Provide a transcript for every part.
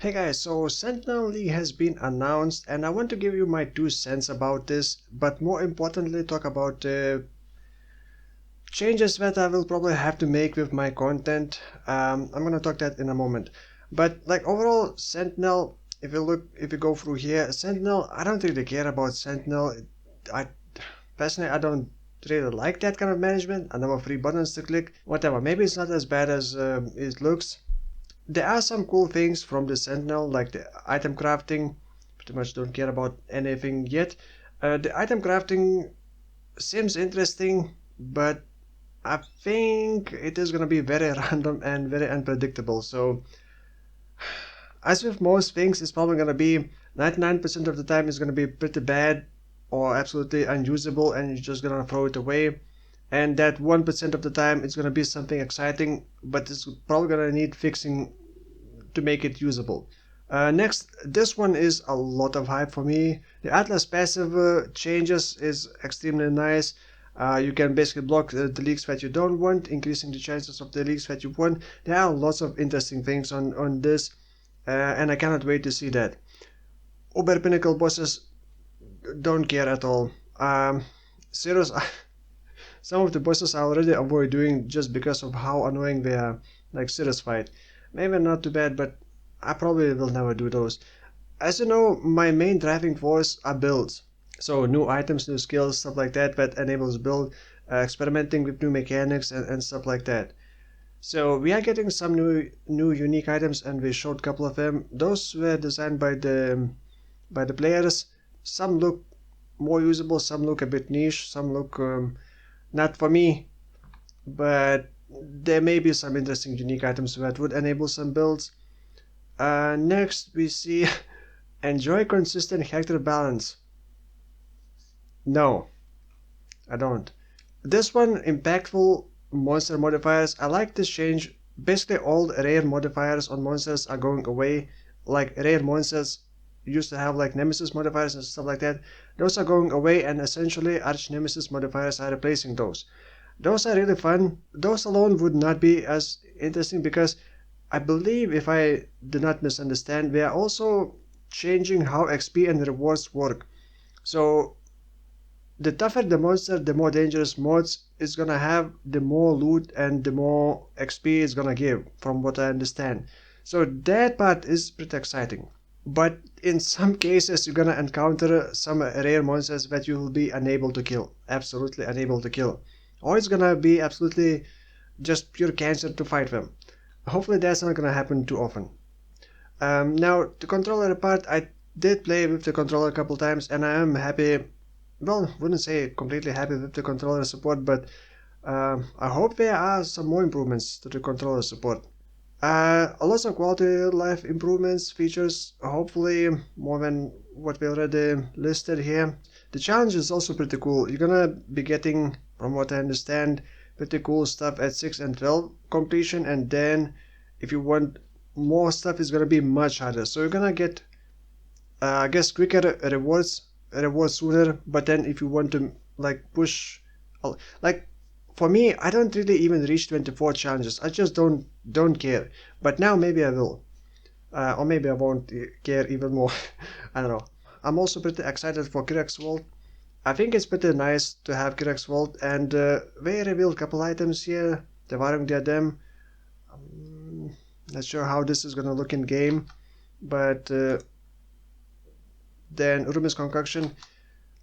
Hey guys, so Sentinel League has been announced and I want to give you my 2 cents about this, but more importantly talk about the changes that I will probably have to make with my content. I'm gonna talk that in a moment. But like overall, Sentinel, if you go through here, Sentinel, I don't really care about Sentinel. I personally, I don't really like that kind of management. I know 3 buttons to click, whatever. Maybe it's not as bad as it looks. There are some cool things from the Sentinel, like the item crafting. Pretty much don't care about anything yet. The item crafting seems interesting, but I think it is gonna be very random and very unpredictable. So, as with most things, it's probably gonna be 99% of the time it's gonna be pretty bad or absolutely unusable, and you're just gonna throw it away. And that 1% of the time it's gonna be something exciting, but it's probably gonna need fixing to make it usable. Next, this one is a lot of hype for me. The Atlas passive changes is extremely nice. You can basically block the leaks that you don't want, increasing the chances of the leaks that you want. There are lots of interesting things on this, and I cannot wait to see that. Uber Pinnacle bosses don't care at all. Serious, some of the bosses I already avoid doing just because of how annoying they are, like serious fight. Maybe not too bad, but I probably will never do those. As you know, my main driving force are builds. So new items, new skills, stuff like that enables build, experimenting with new mechanics and stuff like that. So we are getting some new unique items, and we showed a couple of them. Those were designed by the players. Some look more usable, some look a bit niche, some look not for me, but there may be some interesting unique items that would enable some builds. Next we see enjoy consistent character balance. No, I don't. This one, impactful monster modifiers. I like this change. Basically all rare modifiers on monsters are going away. Like rare monsters used to have like nemesis modifiers and stuff like that. Those are going away, and essentially arch nemesis modifiers are replacing those. Those are really fun. Those alone would not be as interesting because I believe, if I did not misunderstand, we are also changing how XP and rewards work. So the tougher the monster, the more dangerous mods is gonna have, the more loot and the more XP it's gonna give, from what I understand. So that part is pretty exciting. But in some cases you're gonna encounter some rare monsters that you will be unable to kill. Absolutely unable to kill. Or it's gonna be absolutely just pure cancer to fight them. Hopefully that's not gonna happen too often. Now the controller part, I did play with the controller a couple times and I am happy. Well, wouldn't say completely happy with the controller support, but I hope there are some more improvements to the controller support. A lot of quality of life improvements, features, hopefully more than what we already listed here. The challenge is also pretty cool. You're gonna be getting, from what I understand, pretty cool stuff at 6 and 12 completion, and then if you want more stuff, it's gonna be much harder. So you're gonna get, I guess, quicker rewards sooner. But then if you want to like push, like for me, I don't really even reach 24 challenges. I just don't care. But now maybe I will, or maybe I won't care even more. I don't know. I'm also pretty excited for Kirk's Vault. I think it's pretty nice to have Kirk's Vault, and they revealed a couple items here. The Devouring Diadem. Not sure how this is gonna look in game, but then Urumis Concoction.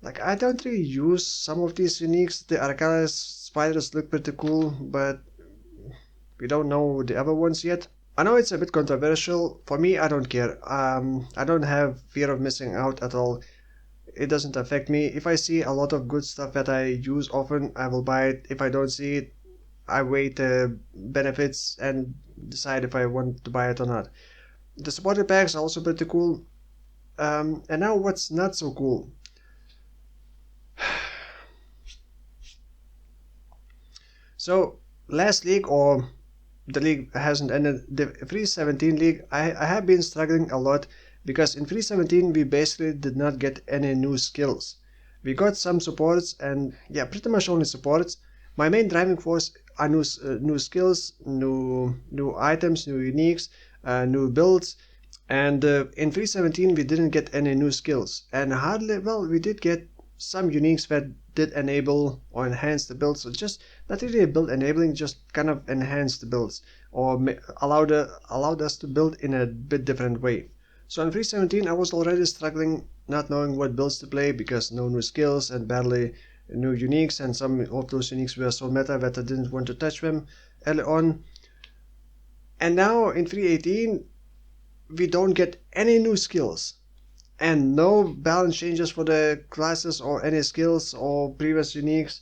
Like, I don't really use some of these uniques. The Arcalis spiders look pretty cool, but we don't know the other ones yet. I know it's a bit controversial. For me, I don't care. I don't have fear of missing out at all. It doesn't affect me. If I see a lot of good stuff that I use often, I will buy it. If I don't see it, I weigh the benefits and decide if I want to buy it or not. The supported packs are also pretty cool. And now what's not so cool? So last league, or the league hasn't ended, the 317 league, I have been struggling a lot because in 317 we basically did not get any new skills. We got some supports, and yeah, pretty much only supports. My main driving force are new skills, new items, new uniques, new builds. And in 317 we didn't get any new skills, and hardly, well, we did get some uniques that did enable or enhance the build. So just not really a build enabling, just kind of enhance the builds, or allowed us to build in a bit different way. So in 317 I was already struggling, not knowing what builds to play because no new skills and barely new uniques, and some of those uniques were so meta that I didn't want to touch them early on. And now in 318 we don't get any new skills and no balance changes for the classes or any skills or previous uniques.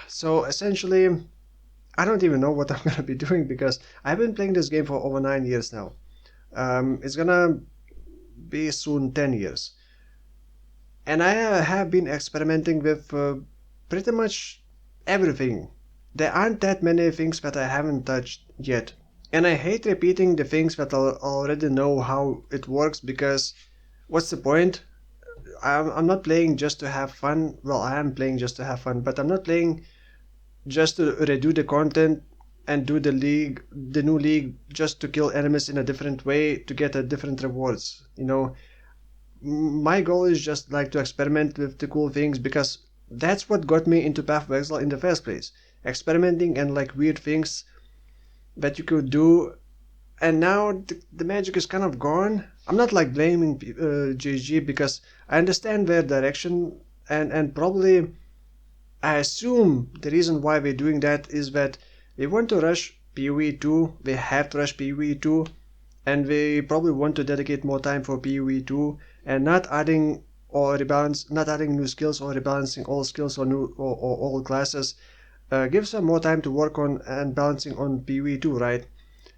So essentially I don't even know what I'm gonna be doing, because I've been playing this game for over 9 years now. It's gonna be soon 10 years, and I have been experimenting with pretty much everything. There aren't that many things that I haven't touched yet, and I hate repeating the things that I already know how it works, because what's the point? I'm not playing just to have fun. Well, I am playing just to have fun, but I'm not playing just to redo the content and do the new league, just to kill enemies in a different way to get a different rewards. My goal is just like to experiment with the cool things, because that's what got me into Path of Exile in the first place. Experimenting and like weird things that you could do, and now the magic is kind of gone. I'm not like blaming GG, because I understand their direction, and probably I assume the reason why we're doing that is that we want to rush PoE 2, we have to rush PoE 2, and we probably want to dedicate more time for PoE 2, and not adding not adding new skills or rebalancing all skills or all classes gives them more time to work on and balancing on PoE 2, right?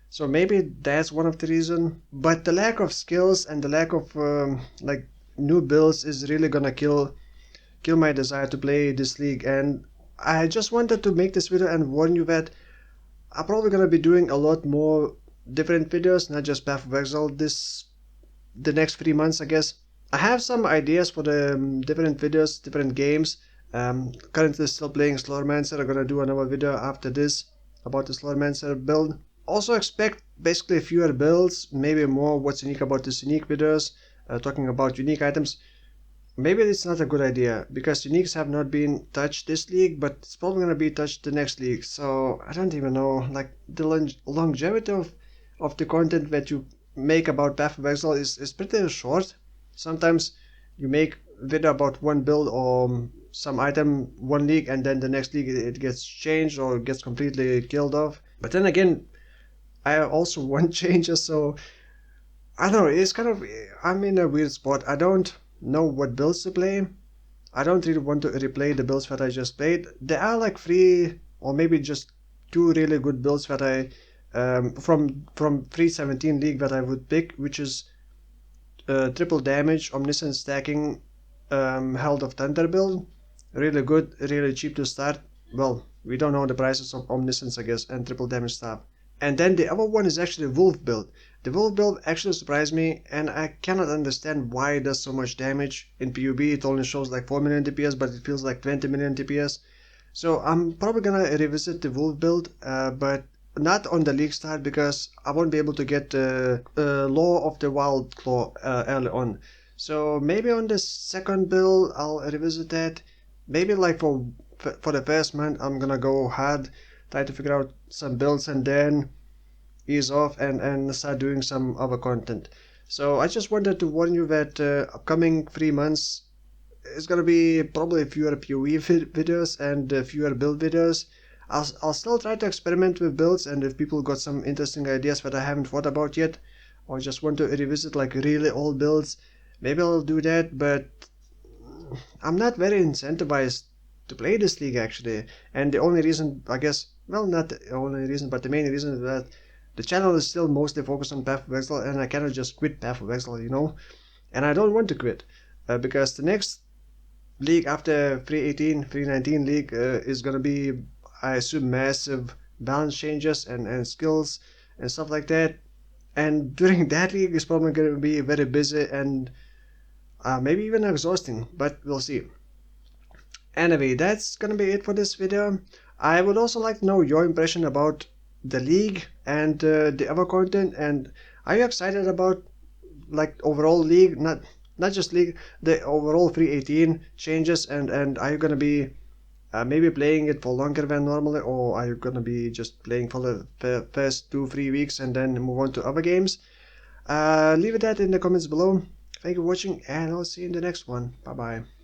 So maybe that's one of the reason, but the lack of skills and the lack of like new builds is really gonna kill my desire to play this league. And I just wanted to make this video and warn you that I'm probably gonna be doing a lot more different videos, not just Path of Exile, the next 3 months, I guess. I have some ideas for the different videos, different games. Currently still playing Slaughtermancer. I'm gonna do another video after this about the Slaughtermancer build. Also expect basically fewer builds, maybe more what's unique about this unique videos, talking about unique items. Maybe it's not a good idea, because uniques have not been touched this league, but it's probably gonna be touched the next league. So I don't even know, like the longevity of the content that you make about Path of Exile is pretty short. Sometimes you make video about one build or some item one league, and then the next league it gets changed or gets completely killed off. But then again, I also want changes, so I don't know, it's kind of, I'm in a weird spot. I don't know what builds to play. I don't really want to replay the builds that I just played. There are like 3 or maybe just 2 really good builds that I from 317 league that I would pick, which is triple damage, omniscient stacking, Herald of Thunder build. Really good, really cheap to start. Well, we don't know the prices of omniscience, I guess, and triple damage stuff. And then the other one is actually Wolf build. The Wolf build actually surprised me, and I cannot understand why it does so much damage. In PUB it only shows like 4 million DPS, but it feels like 20 million DPS. So I'm probably gonna revisit the Wolf build, but not on the league start, because I won't be able to get the Law of the Wild Claw early on. So maybe on the second build I'll revisit that. Maybe like for the first month I'm gonna go hard, try to figure out some builds, and then ease off and start doing some other content. So I just wanted to warn you that upcoming 3 months is gonna be probably fewer PoE videos and fewer build videos. I'll still try to experiment with builds, and if people got some interesting ideas that I haven't thought about yet, or just want to revisit like really old builds, maybe I'll do that, but I'm not very incentivized to play this league actually. And the only reason, I guess, well, not the only reason, but the main reason is that the channel is still mostly focused on Path of Exile, and I cannot just quit Path of Exile, you know? And I don't want to quit, because the next league after 318, 319 league is gonna be, I assume, massive balance changes and skills and stuff like that. And during that league is probably gonna be very busy and maybe even exhausting, but we'll see. Anyway, that's gonna be it for this video. I would also like to know your impression about the league and the other content, and Are you excited about like overall league, not just league, the overall free 18 changes, and are you gonna be maybe playing it for longer than normally, or are you gonna be just playing for the first 2 3 weeks and then move on to other games? Leave that in the comments below. Thank you for watching, and I'll see you in the next one. Bye bye.